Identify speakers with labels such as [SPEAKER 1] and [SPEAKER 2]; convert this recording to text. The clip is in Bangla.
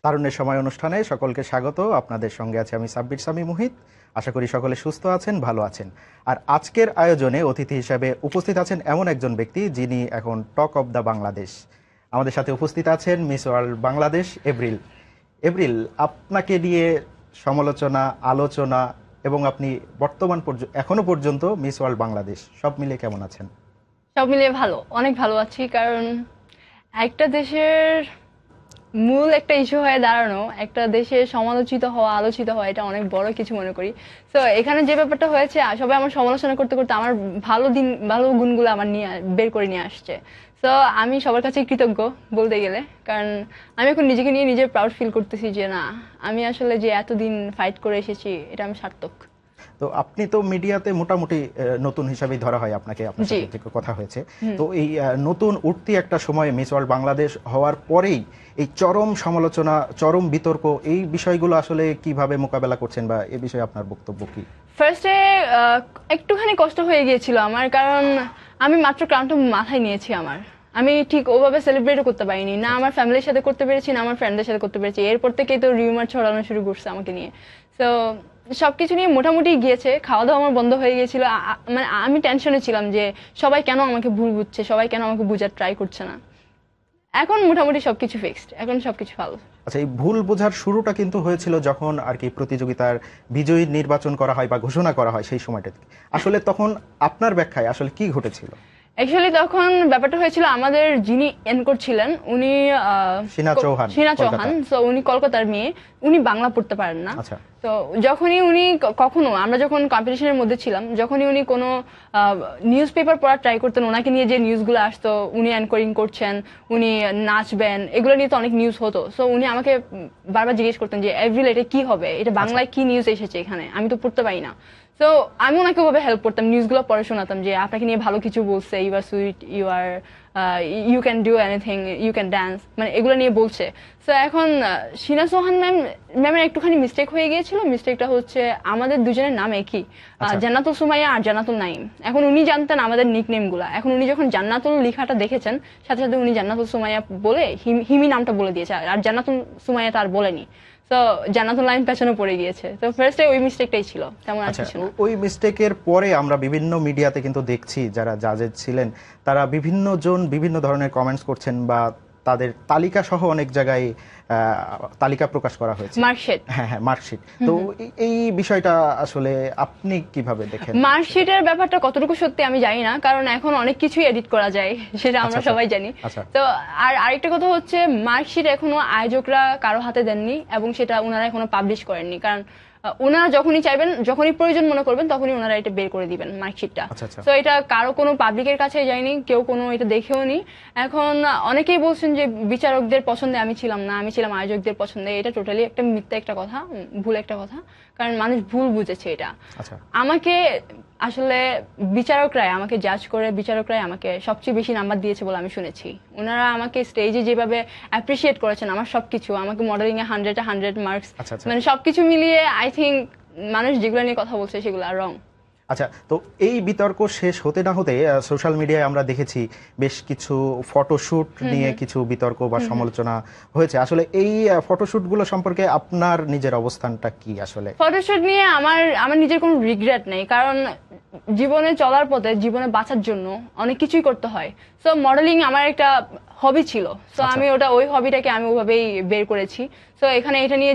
[SPEAKER 1] তারুণ্যের সময় অনুষ্ঠানে সকলকে স্বাগত। আপনাদের সঙ্গে আছে আমি সাব্বির সামি মুহিত। আশা করি সকলে সুস্থ আছেন, ভালো আছেন। আর আজকের আয়োজনে অতিথি হিসেবে উপস্থিত আছেন এমন একজন ব্যক্তি যিনি এখন টক অব দ্য বাংলাদেশ। আমাদের সাথে উপস্থিত আছেন miss world Bangladesh April. April, আপনাকে নিয়ে সমালোচনা, আলোচনা এবং আপনি বর্তমান এখনো পর্যন্ত মিস ওয়ার্ল্ড বাংলাদেশ, সব মিলে কেমন আছেন?
[SPEAKER 2] সব মিলিয়ে ভালো, অনেক ভালো আছি। কারণ একটা দেশের মূল একটা ইস্যু হয়ে দাঁড়ানো, একটা দেশে সমালোচিত হওয়া, আলোচিত হওয়া, এটা অনেক বড় কিছু মনে করি। তো এখানে যে ব্যাপারটা হয়েছে, সবাই আমার সমালোচনা করতে করতে আমার ভালো গুণগুলো আমার নিয়ে বের করে নিয়ে আসছে। তো আমি সবার কাছে কৃতজ্ঞ বলতে গেলে, কারণ আমি এখন নিজেকে নিয়ে নিজে প্রাউড ফিল করতেছি যে না, আমি আসলে যে এতদিন ফাইট করে এসেছি এটা আমি সার্থক।
[SPEAKER 1] তো আপনি তো মিডিয়াতে মোটামুটি নতুন হিসাবেই ধরা হয় আপনাকে, আপনার সাথে থেকে কথা হয়েছে। তো এই নতুন উঠতি একটা সময়ে মিস ওয়ার্ল্ড বাংলাদেশ হওয়ার পরেই এই চরম সমালোচনা, চরম বিতর্ক, এই বিষয়গুলো আসলে কিভাবে মোকাবেলা করছেন বা এই বিষয়ে আপনার বক্তব্য কি?
[SPEAKER 2] ফার্স্টে একটুখানি কষ্ট হয়ে গিয়েছিল আমার, কারণ আমি মাত্র ক্রাউনটা মাথায় নিয়েছি। আমি ঠিক ওভাবে সেলিব্রেটও করতে পারিনি, না আমার ফ্যামিলির সাথে করতে পেরেছি, না আমার ফ্রেন্ডদের সাথে করতে পেরেছি। এরপর থেকেই তো রিউমার ছড়ানো শুরু করছে আমাকে নিয়ে। তো সবকিছু নিয়ে মোটামুটি গিয়েছে, খাওয়া দাওয়া আমার বন্ধ হয়ে গিয়েছিল। মানে আমি টেনশনে ছিলাম যে সবাই কেন আমাকে ভুল বুঝছে, সবাই কেন আমাকে বোঝার ট্রাই করছে না। এখন মোটামুটি সবকিছু ফিক্সড, এখন সবকিছু ভালো।
[SPEAKER 1] আচ্ছা, এই ভুল বোঝার শুরুটা কিন্তু হয়েছিল যখন আর কি প্রতিযোগিতার বিজয়ী নির্বাচন করা হয় বা ঘোষণা করা হয়, সেই সময়টা আসলে তখন আপনার ব্যাখ্যায় আসলে কি ঘটেছিল?
[SPEAKER 2] অ্যাকচুয়ালি তখন ব্যাপারটা হয়েছিল, আমাদের যিনি এনকোর ছিলেন উনি
[SPEAKER 1] শিনা চৌহান,
[SPEAKER 2] তো উনি কলকাতার মেয়ে, উনি বাংলা পড়তে পারেন না। তো যখনই উনি কখনো, আমরা যখন কম্পিটিশনের মধ্যে ছিলাম, যখনই উনি কোনো নিউজ পেপার পড়ার ট্রাই করতেন, ওনাকে নিয়ে যে নিউজগুলো আসতো, উনি অ্যাঙ্করিং করছেন, উনি নাচবেন, এগুলো নিয়ে তো অনেক নিউজ হতো। সো উনি আমাকে বারবার জিজ্ঞেস করতেন যে এভরিল এটা কি হবে, এটা বাংলায় কি নিউজ এসেছে এখানে, আমি তো পড়তে পারি না। তো আমি ওনাকে ওভাবে হেল্প করতাম, নিউজগুলো পড়ে শোনাতাম যে আপনাকে নিয়ে ভালো কিছু বলছে, you are sweet, you can do anything, you can dance, মানে এগুলো নিয়ে বলছে। তো এখন শিনা চৌহান ম্যামের একটুখানি মিস্টেক হয়ে গিয়েছিল। মিস্টেকটা হচ্ছে আমাদের দুজনের নাম একই, জান্নাতুল সুমাইয়া আর জান্নাতুল নাইম। এখন উনি জানতেন আমাদের নিকনেম গুলা, এখন উনি যখন জান্নাতুল লেখাটা দেখেছেন, সাথে সাথে উনি জান্নাতুল সুমাইয়া বলে হিমি নামটা বলে দিয়েছে, আর জান্নাতুল সুমাইয়া তার বলেনি। তো জান্নাতুল লাইন পেছনে পড়ে গিয়েছে। তো ফার্স্টে ওই মিস্টেকটাই ছিল, তেমন আর কিছু না।
[SPEAKER 1] ওই মিস্টেকের পরে আমরা বিভিন্ন মিডিয়াতে কিন্তু দেখছি যারা জাজেস ছিলেন তারা বিভিন্ন জন বিভিন্ন ধরনের কমেন্টস করছেন বা তাদের তালিকা সহ অনেক জায়গায় তালিকা প্রকাশ করা হয়েছে,
[SPEAKER 2] মার্কশিট।
[SPEAKER 1] হ্যাঁ, মার্কশিট। তো এই বিষয়টা আসলে আপনি কিভাবে দেখেন?
[SPEAKER 2] মার্কশিটের ব্যাপারটা কতটুকু সত্যি আমি জানি না, কারণ এখন অনেক কিছুই এডিট করা যায়, সেটা আমরা সবাই জানি। তো আর আরেকটা কথা হচ্ছে, মার্কশিট এখনো আয়োজকরা কারো হাতে দেননি এবং সেটা ওনারা এখনো পাবলিশ করেননি। কারণ ওনারা যখনই চাইবেন, যখনই প্রয়োজন মনে করবেন, তখনই ওনারা এটা বের করে দিবেন মার্কশিটটা। তো এটা কারো কোনো পাবলিকের কাছে যায়নি, কেউ কোনো এটা দেখেও নি। এখন অনেকেই বলছেন যে বিচারকদের পছন্দে আমি ছিলাম না, আমি ছিলাম আয়োজকদের পছন্দে। এটা টোটালি একটা মিথ্যা একটা কথা, ভুল একটা কথা, কারণ মানুষ ভুল বুঝেছে এটা। আমাকে আসলে বিচারকরাই আমাকে জাজ করে, বিচারকরাই আমাকে সবচেয়ে বেশি নাম্বার দিয়েছে বলে আমি শুনেছি। ওনারা আমাকে স্টেজে যেভাবে অ্যাপ্রিসিয়েট করেছেন আমার সবকিছু, আমাকে মডেলিং এ 100 মার্কস, মানে সবকিছু মিলিয়ে আই থিঙ্ক মানুষ যেগুলো নিয়ে কথা বলছে সেগুলো আর রং।
[SPEAKER 1] আচ্ছা, তো এই বিতর্ক শেষ হতে না হতে সোশ্যাল মিডিয়ায় আমরা দেখেছি বেশ কিছু ফটোশুট নিয়ে কিছু বিতর্ক বা সমালোচনা হয়েছে। আসলে এই ফটোশুটগুলো সম্পর্কে আপনার নিজের অবস্থানটা কি? আসলে
[SPEAKER 2] ফটোশুট নিয়ে আমার নিজের কোনো রিগ্রেট নেই, কারণ জীবনে চলার পথে, জীবনে বাঁচার জন্য অনেক কিছুই করতে হয়। সো মডেলিং আমার একটা হবি ছিল, তো আমি ওই হবিটাকে আমি ওইভাবেই বের করেছি। তো এখানে এটা নিয়ে